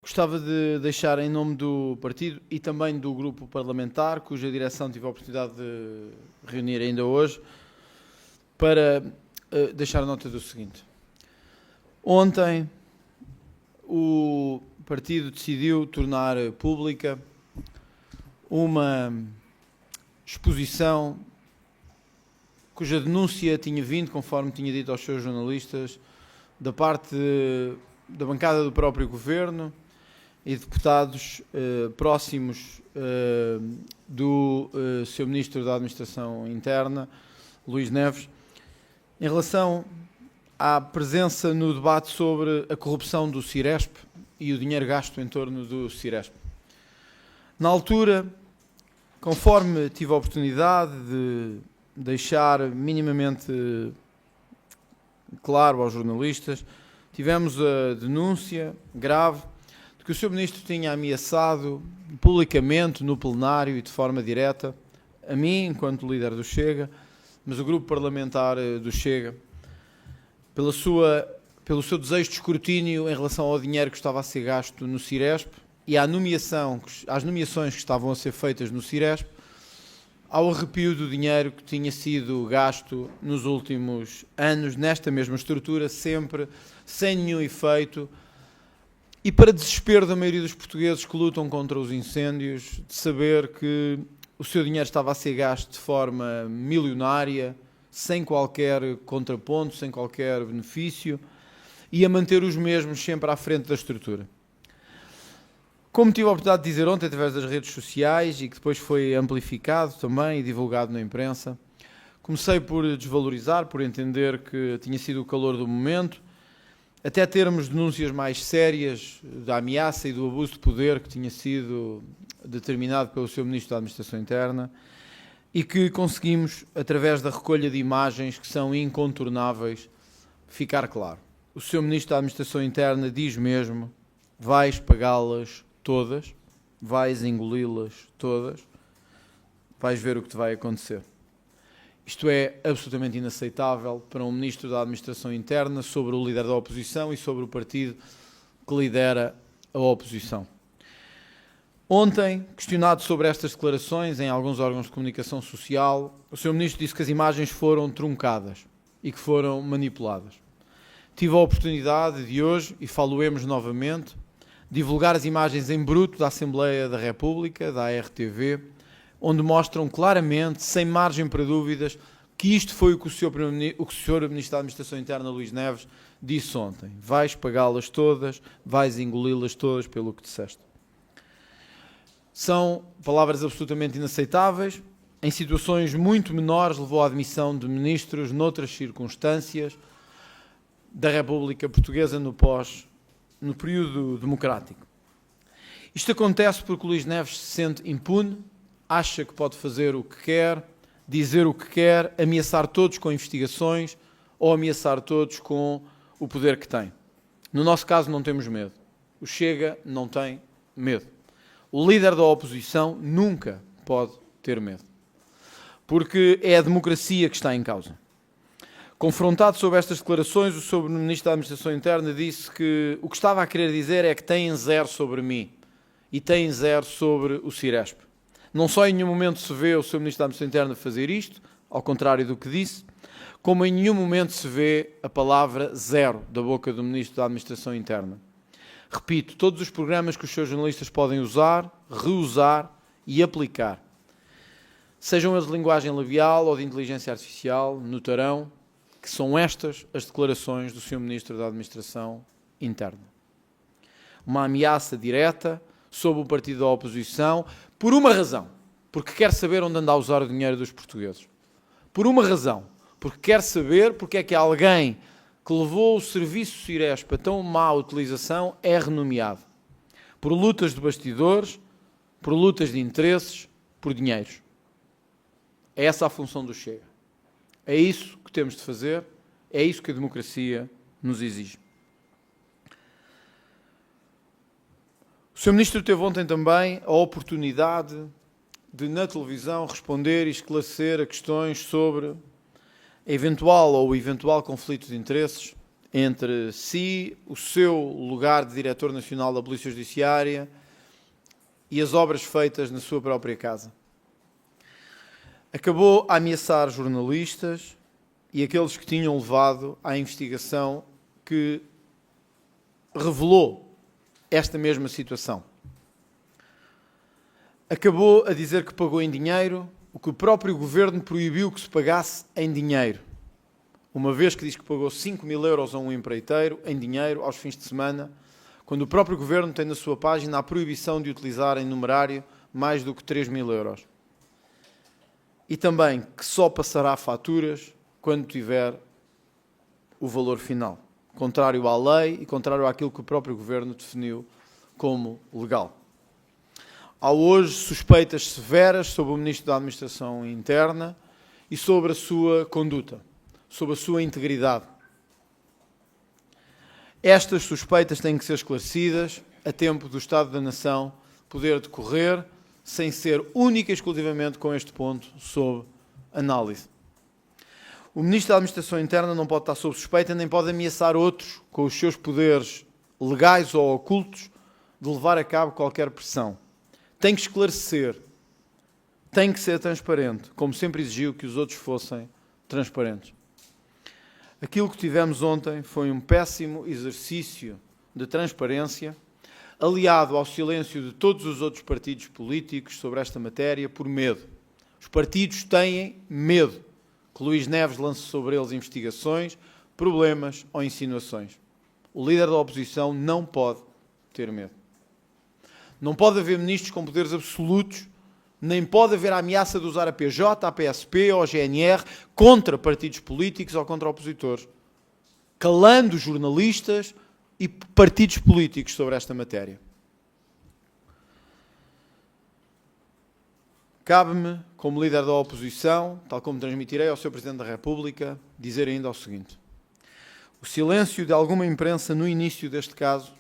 Gostava de deixar em nome do partido e também do grupo parlamentar, cuja direção tive a oportunidade de reunir ainda hoje, para deixar nota do seguinte. Ontem o partido decidiu tornar pública uma exposição cuja denúncia tinha vindo, conforme tinha dito aos seus jornalistas, da parte da bancada do próprio governo e deputados próximos do Sr. Ministro da Administração Interna, Luís Neves, em relação à presença no debate sobre a corrupção do Ciresp e o dinheiro gasto em torno do Ciresp. Na altura, conforme tive a oportunidade de deixar minimamente claro aos jornalistas, tivemos a denúncia grave de que o Sr. Ministro tinha ameaçado publicamente no plenário e de forma direta a mim, enquanto líder do Chega, mas o grupo parlamentar do Chega, pelo seu desejo de escrutínio em relação ao dinheiro que estava a ser gasto no Ciresp e às nomeações que estavam a ser feitas no Ciresp, ao arrepio do dinheiro que tinha sido gasto nos últimos anos nesta mesma estrutura, sempre sem nenhum efeito, e para desespero da maioria dos portugueses que lutam contra os incêndios, de saber que o seu dinheiro estava a ser gasto de forma milionária, sem qualquer contraponto, sem qualquer benefício, e a manter os mesmos sempre à frente da estrutura. Como tive a oportunidade de dizer ontem, através das redes sociais, e que depois foi amplificado também e divulgado na imprensa, comecei por desvalorizar, por entender que tinha sido o calor do momento, até termos denúncias mais sérias da ameaça e do abuso de poder que tinha sido determinado pelo Sr. Ministro da Administração Interna e que conseguimos, através da recolha de imagens que são incontornáveis, ficar claro. O Sr. Ministro da Administração Interna diz mesmo: vais pagá-las todas, vais engoli-las todas, vais ver o que te vai acontecer. Isto é absolutamente inaceitável para um Ministro da Administração Interna sobre o líder da oposição e sobre o partido que lidera a oposição. Ontem, questionado sobre estas declarações em alguns órgãos de comunicação social, o Sr. Ministro disse que as imagens foram truncadas e que foram manipuladas. Tive a oportunidade de hoje, e falo-emos novamente, divulgar as imagens em bruto da Assembleia da República, da RTV, onde mostram claramente, sem margem para dúvidas, que isto foi o que o Sr. Ministro da Administração Interna, Luís Neves, disse ontem. Vais pagá-las todas, vais engoli-las todas pelo que disseste. São palavras absolutamente inaceitáveis. Em situações muito menores, levou à admissão de ministros noutras circunstâncias da República Portuguesa no período democrático. Isto acontece porque Luís Neves se sente impune, acha que pode fazer o que quer, dizer o que quer, ameaçar todos com investigações ou ameaçar todos com o poder que tem. No nosso caso não temos medo. O Chega não tem medo. O líder da oposição nunca pode ter medo. Porque é a democracia que está em causa. Confrontado sobre estas declarações, o Sr. Ministro da Administração Interna disse que o que estava a querer dizer é que têm zero sobre mim e têm zero sobre o Ciresp. Não só em nenhum momento se vê o Sr. Ministro da Administração Interna fazer isto, ao contrário do que disse, como em nenhum momento se vê a palavra zero da boca do Ministro da Administração Interna. Repito, todos os programas que os seus jornalistas podem usar, reusar e aplicar, sejam eles de linguagem labial ou de inteligência artificial, notarão que são estas as declarações do Sr. Ministro da Administração Interna. Uma ameaça direta sobre o partido da oposição, por uma razão, porque quer saber onde anda a usar o dinheiro dos portugueses. Por uma razão, porque quer saber porque é que alguém que levou o serviço Ciresp a tão má utilização é renomeado. Por lutas de bastidores, por lutas de interesses, por dinheiros. É essa a função do Chega. É isso que temos de fazer, é isso que a democracia nos exige. O Sr. Ministro teve ontem também a oportunidade de, na televisão, responder e esclarecer a questões sobre eventual conflito de interesses entre si, o seu lugar de Diretor Nacional da Polícia Judiciária e as obras feitas na sua própria casa. Acabou a ameaçar jornalistas e aqueles que tinham levado à investigação que revelou esta mesma situação. Acabou a dizer que pagou em dinheiro o que o próprio governo proibiu que se pagasse em dinheiro. Uma vez que diz que pagou 5.000 euros a um empreiteiro em dinheiro aos fins de semana, quando o próprio governo tem na sua página a proibição de utilizar em numerário mais do que 3.000 euros. E também que só passará faturas quando tiver o valor final, contrário à lei e contrário àquilo que o próprio governo definiu como legal. Há hoje suspeitas severas sobre o Ministro da Administração Interna e sobre a sua conduta, sobre a sua integridade. Estas suspeitas têm que ser esclarecidas a tempo do Estado da Nação poder decorrer, sem ser única e exclusivamente com este ponto sob análise. O Ministro da Administração Interna não pode estar sob suspeita nem pode ameaçar outros com os seus poderes legais ou ocultos de levar a cabo qualquer pressão. Tem que esclarecer, tem que ser transparente, como sempre exigiu que os outros fossem transparentes. Aquilo que tivemos ontem foi um péssimo exercício de transparência, aliado ao silêncio de todos os outros partidos políticos sobre esta matéria por medo. Os partidos têm medo que Luís Neves lance sobre eles investigações, problemas ou insinuações. O líder da oposição não pode ter medo. Não pode haver ministros com poderes absolutos, nem pode haver a ameaça de usar a PJ, a PSP ou a GNR contra partidos políticos ou contra opositores, calando jornalistas e partidos políticos sobre esta matéria. Cabe-me, como líder da oposição, tal como transmitirei ao Sr. Presidente da República, dizer ainda o seguinte. O silêncio de alguma imprensa no início deste caso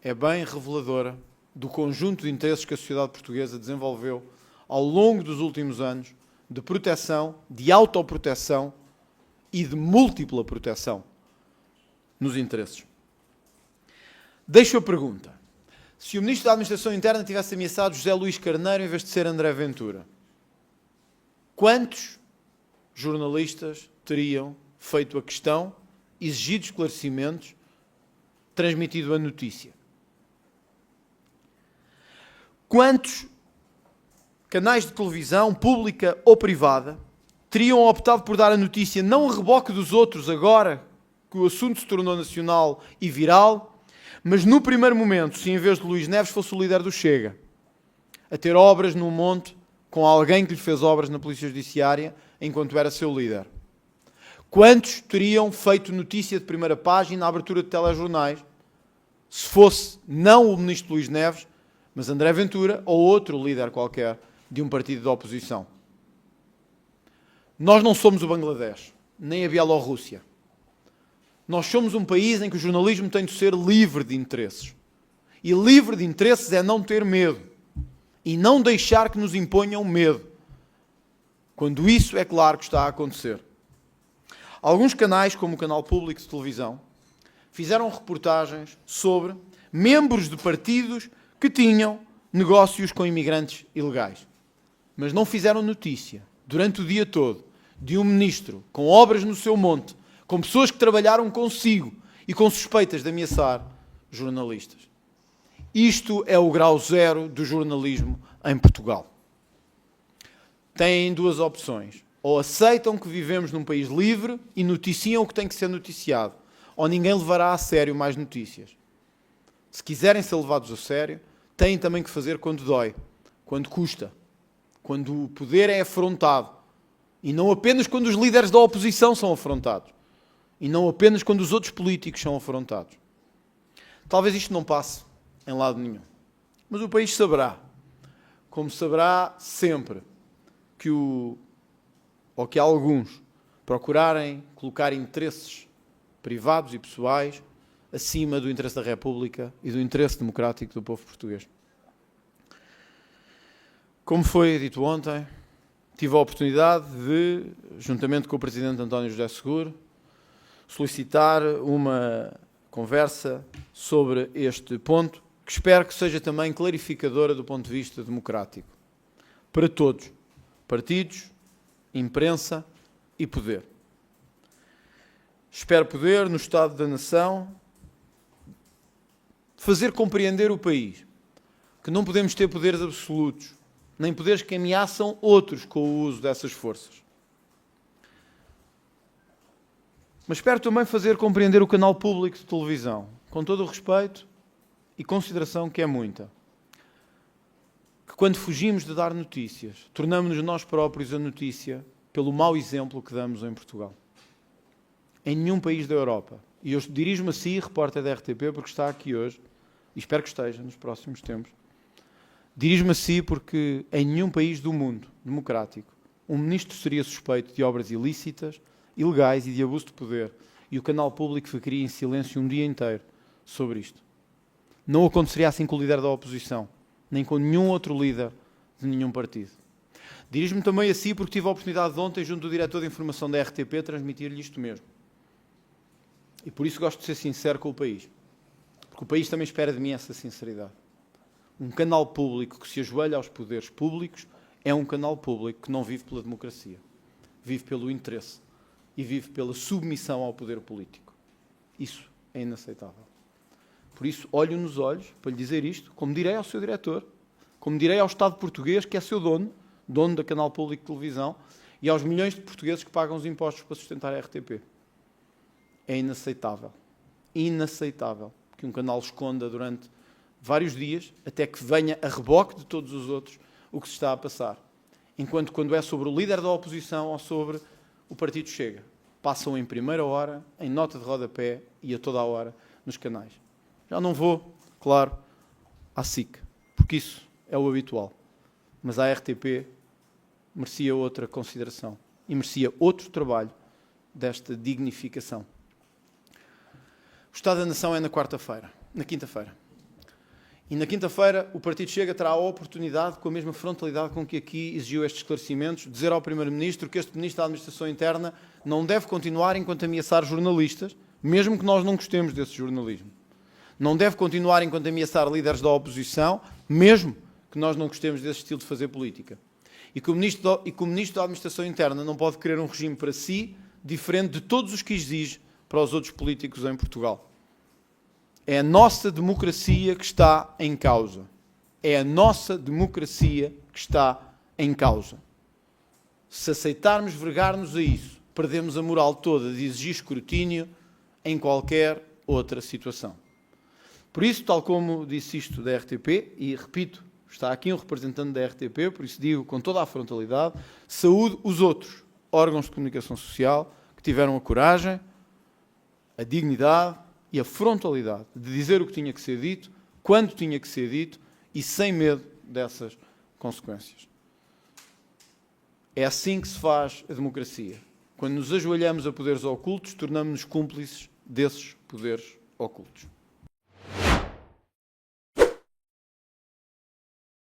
é bem reveladora do conjunto de interesses que a sociedade portuguesa desenvolveu ao longo dos últimos anos de proteção, de autoproteção e de múltipla proteção nos interesses. Deixo a pergunta. Se o Ministro da Administração Interna tivesse ameaçado José Luís Carneiro em vez de ser André Ventura, quantos jornalistas teriam feito a questão, exigido esclarecimentos, transmitido a notícia? Quantos canais de televisão, pública ou privada, teriam optado por dar a notícia não a reboque dos outros agora que o assunto se tornou nacional e viral, mas no primeiro momento, se em vez de Luís Neves fosse o líder do Chega, a ter obras num monte com alguém que lhe fez obras na Polícia Judiciária enquanto era seu líder? Quantos teriam feito notícia de primeira página na abertura de telejornais se fosse não o ministro Luís Neves, mas André Ventura ou outro líder qualquer de um partido da oposição? Nós não somos o Bangladesh, nem a Bielorrússia. Nós somos um país em que o jornalismo tem de ser livre de interesses. E livre de interesses é não ter medo. E não deixar que nos imponham medo. Quando isso é claro que está a acontecer. Alguns canais, como o Canal Público de Televisão, fizeram reportagens sobre membros de partidos que tinham negócios com imigrantes ilegais. Mas não fizeram notícia, durante o dia todo, de um ministro com obras no seu monte, com pessoas que trabalharam consigo e com suspeitas de ameaçar jornalistas. Isto é o grau zero do jornalismo em Portugal. Têm duas opções. Ou aceitam que vivemos num país livre e noticiam o que tem que ser noticiado, ou ninguém levará a sério mais notícias. Se quiserem ser levados a sério, têm também que fazer quando dói, quando custa, quando o poder é afrontado, e não apenas quando os líderes da oposição são afrontados, e não apenas quando os outros políticos são afrontados. Talvez isto não passe em lado nenhum, mas o país saberá, como saberá sempre, que alguns procurarem colocar interesses privados e pessoais acima do interesse da República e do interesse democrático do povo português. Como foi dito ontem, tive a oportunidade de, juntamente com o Presidente António José Seguro, solicitar uma conversa sobre este ponto, que espero que seja também clarificadora do ponto de vista democrático, para todos, partidos, imprensa e poder. Espero poder, no Estado da Nação, fazer compreender o país que não podemos ter poderes absolutos, nem poderes que ameaçam outros com o uso dessas forças. Mas espero também fazer compreender o canal público de televisão, com todo o respeito e consideração que é muita, que quando fugimos de dar notícias, tornamos-nos nós próprios a notícia pelo mau exemplo que damos em Portugal. Em nenhum país da Europa, e eu dirijo-me a si, repórter da RTP, porque está aqui hoje, e espero que esteja nos próximos tempos, dirijo-me a si porque em nenhum país do mundo democrático um ministro seria suspeito de obras ilícitas, ilegais e de abuso de poder, e o canal público ficaria em silêncio um dia inteiro sobre isto. Não aconteceria assim com o líder da oposição, nem com nenhum outro líder de nenhum partido. Dirijo-me também a si porque tive a oportunidade de ontem, junto do diretor de informação da RTP, transmitir-lhe isto mesmo. E por isso gosto de ser sincero com o país. Porque o país também espera de mim essa sinceridade. Um canal público que se ajoelha aos poderes públicos é um canal público que não vive pela democracia. Vive pelo interesse e vive pela submissão ao poder político. Isso é inaceitável. Por isso, olho nos olhos para lhe dizer isto, como direi ao seu diretor, como direi ao Estado português, que é seu dono da canal público de televisão, e aos milhões de portugueses que pagam os impostos para sustentar a RTP. É inaceitável. Inaceitável que um canal esconda durante vários dias, até que venha a reboque de todos os outros, o que se está a passar. Enquanto quando é sobre o líder da oposição ou sobre o Partido Chega, passam em primeira hora, em nota de rodapé e a toda a hora nos canais. Já não vou, claro, à SIC, porque isso é o habitual. Mas a RTP merecia outra consideração e merecia outro trabalho desta dignificação. O Estado da Nação é na quinta-feira. E na quinta-feira o Partido Chega terá a oportunidade, com a mesma frontalidade com que aqui exigiu estes esclarecimentos, dizer ao Primeiro-Ministro que este Ministro da Administração Interna não deve continuar enquanto ameaçar jornalistas, mesmo que nós não gostemos desse jornalismo. Não deve continuar enquanto ameaçar líderes da oposição, mesmo que nós não gostemos desse estilo de fazer política. E que o Ministro da Administração Interna não pode querer um regime para si, diferente de todos os que exige para os outros políticos em Portugal. É a nossa democracia que está em causa. É a nossa democracia que está em causa. Se aceitarmos vergar-nos a isso, perdemos a moral toda de exigir escrutínio em qualquer outra situação. Por isso, tal como disse isto da RTP, e repito, está aqui um representante da RTP, por isso digo com toda a frontalidade, saúdo os outros órgãos de comunicação social que tiveram a coragem, a dignidade e a frontalidade de dizer o que tinha que ser dito, quando tinha que ser dito e sem medo dessas consequências. É assim que se faz a democracia. Quando nos ajoelhamos a poderes ocultos, tornamos-nos cúmplices desses poderes ocultos.